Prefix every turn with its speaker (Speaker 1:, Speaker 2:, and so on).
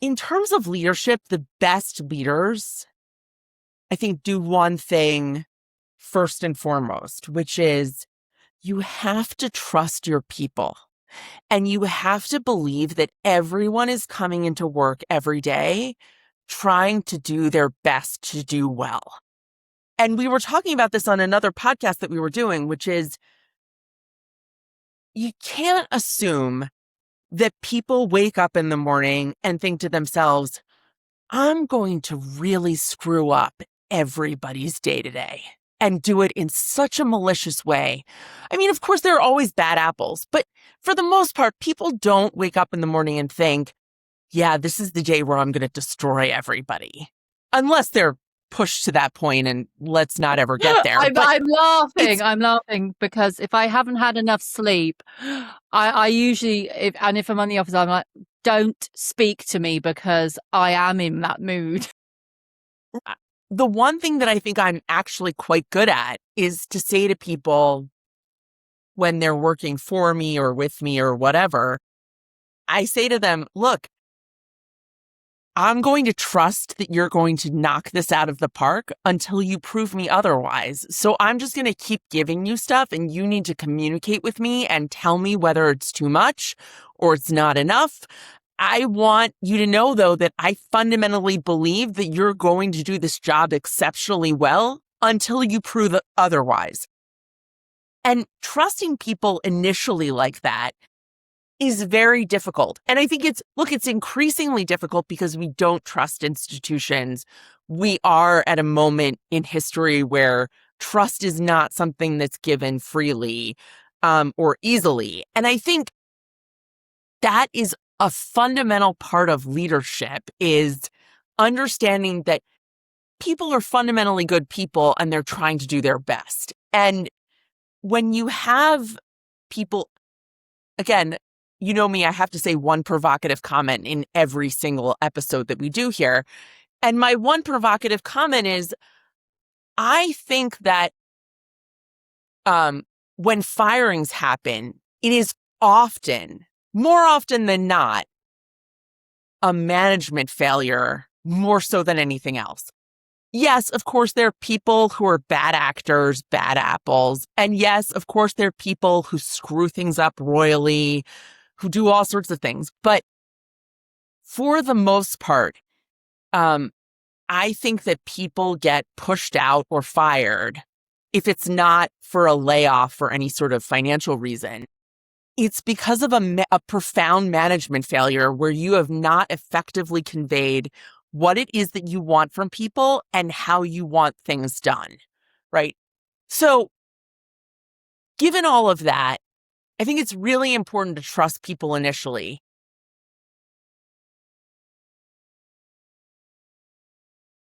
Speaker 1: In terms of leadership, the best leaders, I think, do one thing first and foremost, which is you have to trust your people. And you have to believe that everyone is coming into work every day trying to do their best to do well. And we were talking about this on another podcast that we were doing, which is you can't assume that people wake up in the morning and think to themselves, I'm going to really screw up everybody's day to day and do it in such a malicious way. I mean, of course, there are always bad apples, but for the most part, people don't wake up in the morning and think, yeah, this is the day where I'm going to destroy everybody. Unless they're pushed to that point, and let's not ever get there.
Speaker 2: I'm laughing because if I haven't had enough sleep, I usually, if I'm on the office, I'm like, don't speak to me because I am in that mood.
Speaker 1: The one thing that I think I'm actually quite good at is to say to people when they're working for me or with me or whatever, I say to them, look, I'm going to trust that you're going to knock this out of the park until you prove me otherwise. So I'm just going to keep giving you stuff and you need to communicate with me and tell me whether it's too much or it's not enough. I want you to know, though, that I fundamentally believe that you're going to do this job exceptionally well until you prove otherwise. And trusting people initially like that is very difficult. And I think it's increasingly difficult because we don't trust institutions. We are at a moment in history where trust is not something that's given freely or easily. And I think that is a fundamental part of leadership, is understanding that people are fundamentally good people and they're trying to do their best. And when you have people, again, you know me, I have to say one provocative comment in every single episode that we do here. And my one provocative comment is, I think that when firings happen, it is more often than not, a management failure more so than anything else. Yes, of course, there are people who are bad actors, bad apples. And yes, of course, there are people who screw things up royally, who do all sorts of things. But for the most part, I think that people get pushed out or fired if it's not for a layoff for any sort of financial reason. It's because of a profound management failure where you have not effectively conveyed what it is that you want from people and how you want things done, right? So given all of that, I think it's really important to trust people initially.